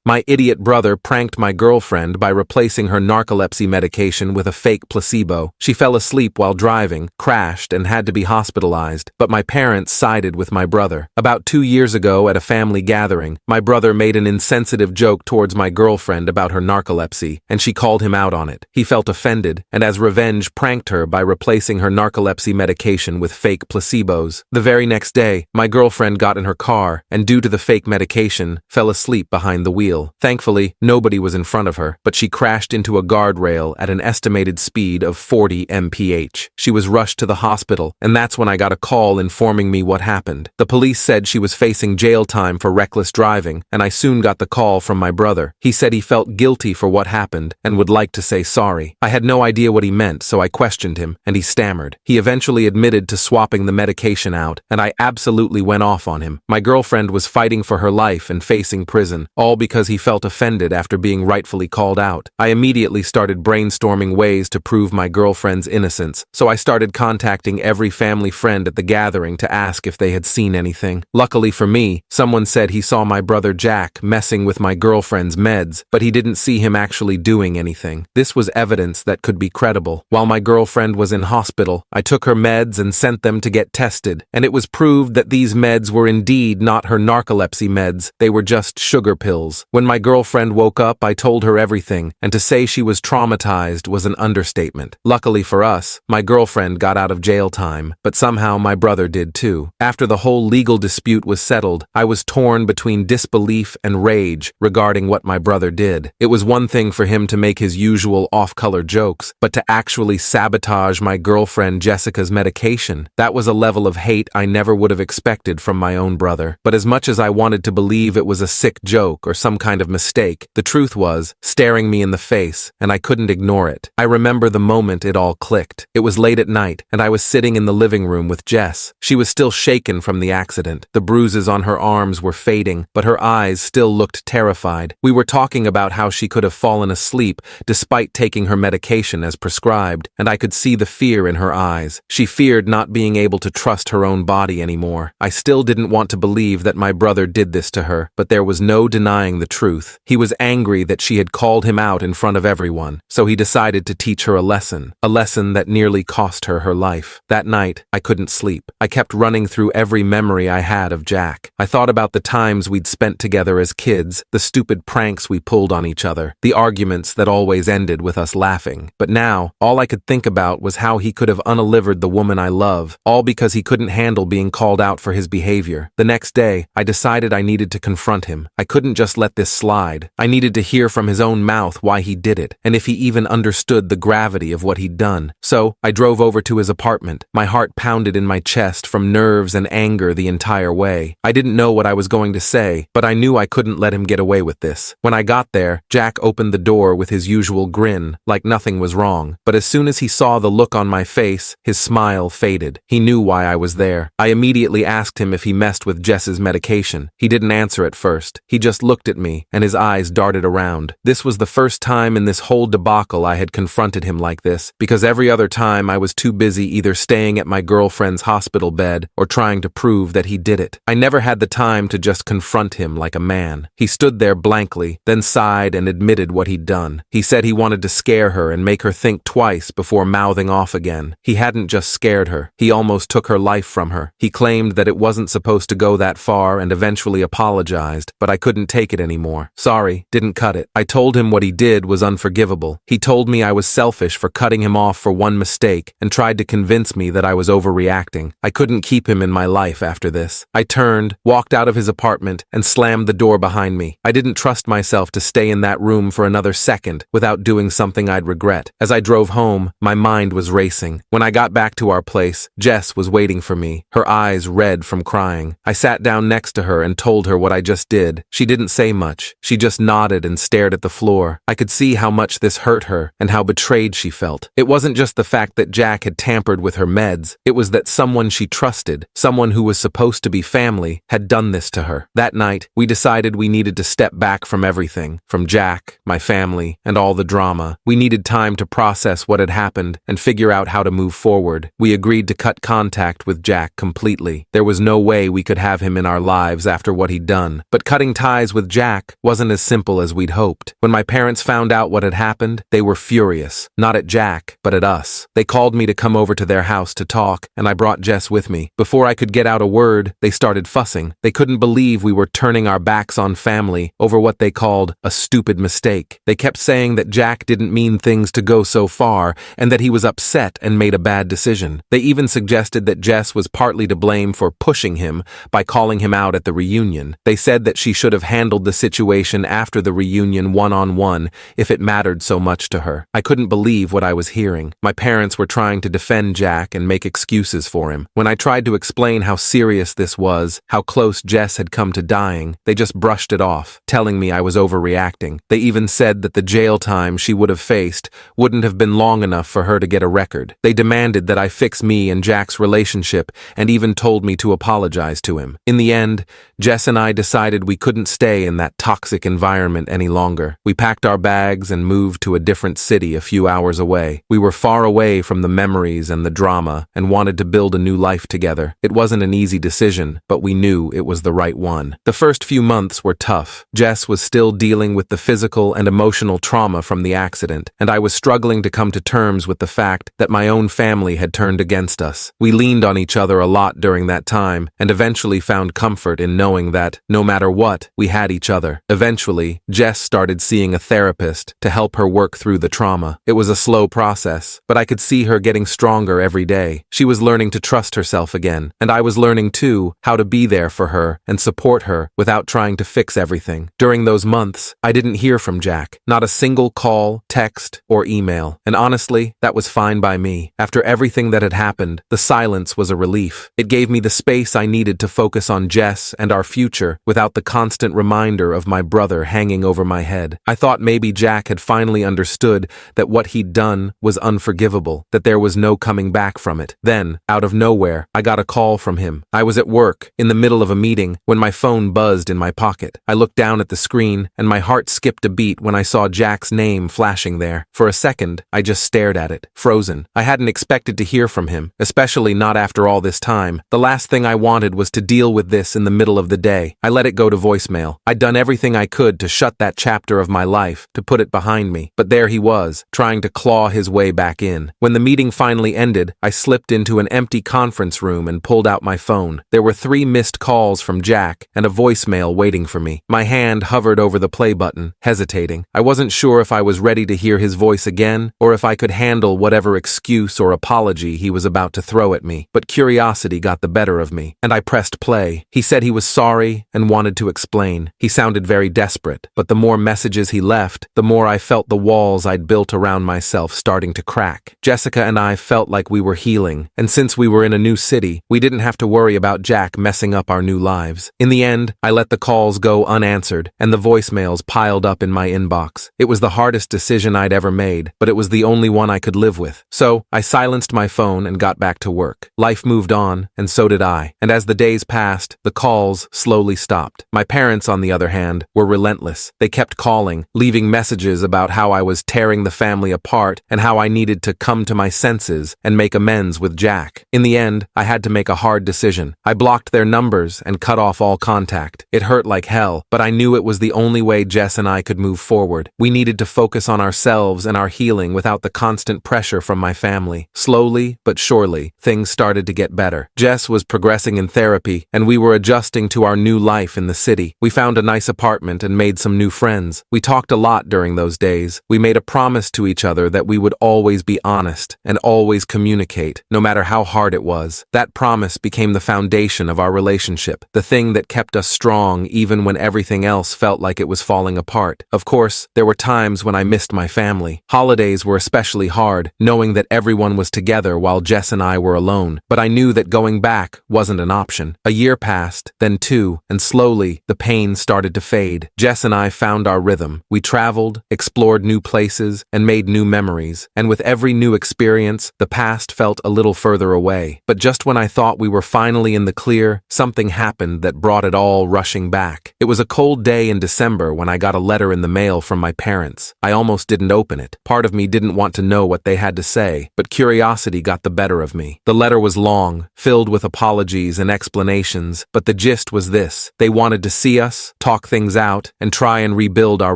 My idiot brother pranked my girlfriend by replacing her narcolepsy medication with a fake placebo. She fell asleep while driving, crashed, and had to be hospitalized, but my parents sided with my brother. About 2 years ago at a family gathering, my brother made an insensitive joke towards my girlfriend about her narcolepsy, and she called him out on it. He felt offended, and as revenge pranked her by replacing her narcolepsy medication with fake placebos. The very next day, my girlfriend got in her car, and due to the fake medication, fell asleep behind the wheel. Thankfully, nobody was in front of her, but she crashed into a guardrail at an estimated speed of 40 mph. She was rushed to the hospital, and that's when I got a call informing me what happened. The police said she was facing jail time for reckless driving, and I soon got the call from my brother. He said he felt guilty for what happened and would like to say sorry. I had no idea what he meant, so I questioned him, and he stammered. He eventually admitted to swapping the medication out, and I absolutely went off on him. My girlfriend was fighting for her life and facing prison, all because he felt offended after being rightfully called out. I immediately started brainstorming ways to prove my girlfriend's innocence, so I started contacting every family friend at the gathering to ask if they had seen anything. Luckily for me, someone said he saw my brother Jack messing with my girlfriend's meds, but he didn't see him actually doing anything. This was evidence that could be credible. While my girlfriend was in hospital, I took her meds and sent them to get tested, and it was proved that these meds were indeed not her narcolepsy meds. They were just sugar pills. When my girlfriend woke up, I told her everything, and to say she was traumatized was an understatement. Luckily for us, my girlfriend got out of jail time, but somehow my brother did too. After the whole legal dispute was settled, I was torn between disbelief and rage regarding what my brother did. It was one thing for him to make his usual off-color jokes, but to actually sabotage my girlfriend Jessica's medication, that was a level of hate I never would have expected from my own brother. But as much as I wanted to believe it was a sick joke or some kind of mistake, the truth was staring me in the face, and I couldn't ignore it. I remember the moment it all clicked. It was late at night, and I was sitting in the living room with Jess. She was still shaken from the accident. The bruises on her arms were fading, but her eyes still looked terrified. We were talking about how she could have fallen asleep despite taking her medication as prescribed, and I could see the fear in her eyes. She feared not being able to trust her own body anymore. I still didn't want to believe that my brother did this to her, but there was no denying the truth. He was angry that she had called him out in front of everyone, so he decided to teach her a lesson that nearly cost her her life. That night, I couldn't sleep. I kept running through every memory I had of Jack. I thought about the times we'd spent together as kids, the stupid pranks we pulled on each other, the arguments that always ended with us laughing. But now, all I could think about was how he could have unalivered the woman I love, all because he couldn't handle being called out for his behavior. The next day, I decided I needed to confront him. I couldn't just let this slide. I needed to hear from his own mouth why he did it, and if he even understood the gravity of what he'd done. So, I drove over to his apartment. My heart pounded in my chest from nerves and anger the entire way. I didn't know what I was going to say, but I knew I couldn't let him get away with this. When I got there, Jack opened the door with his usual grin, like nothing was wrong. But as soon as he saw the look on my face, his smile faded. He knew why I was there. I immediately asked him if he messed with Jess's medication. He didn't answer at first. He just looked at me, and his eyes darted around. This was the first time in this whole debacle I had confronted him like this, because every other time I was too busy either staying at my girlfriend's hospital bed or trying to prove that he did it. I never had the time to just confront him like a man. He stood there blankly, then sighed and admitted what he'd done. He said he wanted to scare her and make her think twice before mouthing off again. He hadn't just scared her, he almost took her life from her. He claimed that it wasn't supposed to go that far and eventually apologized, but I couldn't take it anymore. Sorry, didn't cut it. I told him what he did was unforgivable. He told me I was selfish for cutting him off for one mistake and tried to convince me that I was overreacting. I couldn't keep him in my life after this. I turned, walked out of his apartment, and slammed the door behind me. I didn't trust myself to stay in that room for another second without doing something I'd regret. As I drove home, my mind was racing. When I got back to our place, Jess was waiting for me, her eyes red from crying. I sat down next to her and told her what I just did. She didn't say much. She just nodded and stared at the floor. I could see how much this hurt her and how betrayed she felt. It wasn't just the fact that Jack had tampered with her meds. It was that someone she trusted, someone who was supposed to be family, had done this to her. That night, we decided we needed to step back from everything, from Jack, my family, and all the drama. We needed time to process what had happened and figure out how to move forward. We agreed to cut contact with Jack completely. There was no way we could have him in our lives after what he'd done. But cutting ties with Jack Jack wasn't as simple as we'd hoped. When my parents found out what had happened, they were furious. Not at Jack, but at us. They called me to come over to their house to talk, and I brought Jess with me. Before I could get out a word, they started fussing. They couldn't believe we were turning our backs on family over what they called a stupid mistake. They kept saying that Jack didn't mean things to go so far, and that he was upset and made a bad decision. They even suggested that Jess was partly to blame for pushing him by calling him out at the reunion. They said that she should have handled the situation after the reunion one-on-one if it mattered so much to her. I couldn't believe what I was hearing. My parents were trying to defend Jack and make excuses for him. When I tried to explain how serious this was, how close Jess had come to dying, they just brushed it off, telling me I was overreacting. They even said that the jail time she would have faced wouldn't have been long enough for her to get a record. They demanded that I fix me and Jack's relationship and even told me to apologize to him. In the end, Jess and I decided we couldn't stay in that toxic environment any longer. We packed our bags and moved to a different city a few hours away. We were far away from the memories and the drama and wanted to build a new life together. It wasn't an easy decision, but we knew it was the right one. The first few months were tough. Jess was still dealing with the physical and emotional trauma from the accident, and I was struggling to come to terms with the fact that my own family had turned against us. We leaned on each other a lot during that time and eventually found comfort in knowing that, no matter what, we had each other. Eventually, Jess started seeing a therapist to help her work through the trauma. It was a slow process, but I could see her getting stronger every day. She was learning to trust herself again, and I was learning too how to be there for her and support her without trying to fix everything. During those months, I didn't hear from Jack. Not a single call, text, or email. And honestly, that was fine by me. After everything that had happened, the silence was a relief. It gave me the space I needed to focus on Jess and our future without the constant reminder of my brother hanging over my head. I thought maybe Jack had finally understood that what he'd done was unforgivable, that there was no coming back from it. Then, out of nowhere, I got a call from him. I was at work, in the middle of a meeting, when my phone buzzed in my pocket. I looked down at the screen, and my heart skipped a beat when I saw Jack's name flashing there. For a second, I just stared at it, frozen. I hadn't expected to hear from him, especially not after all this time. The last thing I wanted was to deal with this in the middle of the day. I let it go to voicemail. I'd done everything I could to shut that chapter of my life, to put it behind me. But there he was, trying to claw his way back in. When the meeting finally ended, I slipped into an empty conference room and pulled out my phone. There were 3 missed calls from Jack and a voicemail waiting for me. My hand hovered over the play button, hesitating. I wasn't sure if I was ready to hear his voice again, or if I could handle whatever excuse or apology he was about to throw at me. But curiosity got the better of me, and I pressed play. He said he was sorry and wanted to explain. He sounded very desperate, but the more messages he left, the more I felt the walls I'd built around myself starting to crack. Jessica and I felt like we were healing, and since we were in a new city, we didn't have to worry about Jack messing up our new lives. In the end, I let the calls go unanswered, and the voicemails piled up in my inbox. It was the hardest decision I'd ever made, but it was the only one I could live with. So, I silenced my phone and got back to work. Life moved on, and so did I. And as the days passed, the calls slowly stopped. My parents, on the other hand, were relentless. They kept calling, leaving messages about how I was tearing the family apart and how I needed to come to my senses and make amends with Jack. In the end, I had to make a hard decision. I blocked their numbers and cut off all contact. It hurt like hell, but I knew it was the only way Jess and I could move forward. We needed to focus on ourselves and our healing without the constant pressure from my family. Slowly, but surely, things started to get better. Jess was progressing in therapy, and we were adjusting to our new life in the city. We found a nice apartment and made some new friends. We talked a lot during those days. We made a promise to each other that we would always be honest and always communicate, no matter how hard it was. That promise became the foundation of our relationship, the thing that kept us strong even when everything else felt like it was falling apart. Of course, there were times when I missed my family. Holidays were especially hard, knowing that everyone was together while Jess and I were alone. But I knew that going back wasn't an option. A year passed, then 2, and slowly, the pain started to fade. Jess and I found our rhythm. We traveled, explored new places, and made new memories. And with every new experience, the past felt a little further away. But just when I thought we were finally in the clear, something happened that brought it all rushing back. It was a cold day in December when I got a letter in the mail from my parents. I almost didn't open it. Part of me didn't want to know what they had to say, but curiosity got the better of me. The letter was long, filled with apologies and explanations, but the gist was this: they wanted to see us, talk talk things out and try and rebuild our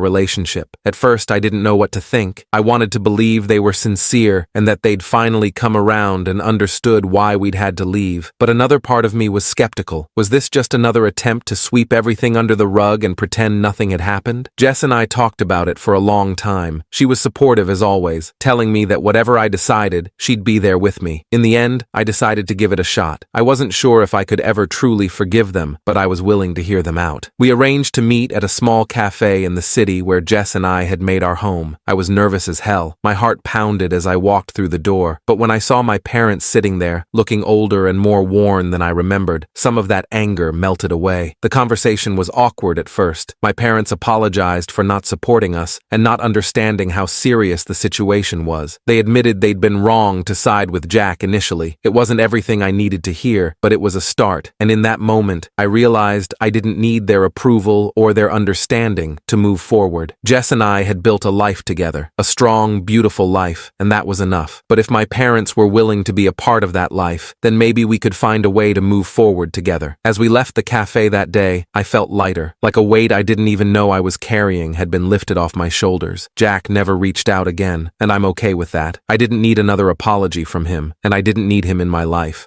relationship. At first, I didn't know what to think. I wanted to believe they were sincere and that they'd finally come around and understood why we'd had to leave. But another part of me was skeptical. Was this just another attempt to sweep everything under the rug and pretend nothing had happened? Jess and I talked about it for a long time. She was supportive as always, telling me that whatever I decided, she'd be there with me. In the end, I decided to give it a shot. I wasn't sure if I could ever truly forgive them, but I was willing to hear them out. We arranged to meet at a small cafe in the city where Jess and I had made our home. I was nervous as hell. My heart pounded as I walked through the door, but when I saw my parents sitting there, looking older and more worn than I remembered, some of that anger melted away. The conversation was awkward at first. My parents apologized for not supporting us and not understanding how serious the situation was. They admitted they'd been wrong to side with Jack initially. It wasn't everything I needed to hear, but it was a start, and in that moment, I realized I didn't need their approval or their understanding to move forward. Jess and I had built a life together, a strong, beautiful life, and that was enough. But if my parents were willing to be a part of that life, then maybe we could find a way to move forward together. As we left the cafe that day, I felt lighter, like a weight I didn't even know I was carrying had been lifted off my shoulders. Jack never reached out again, and I'm okay with that. I didn't need another apology from him, and I didn't need him in my life.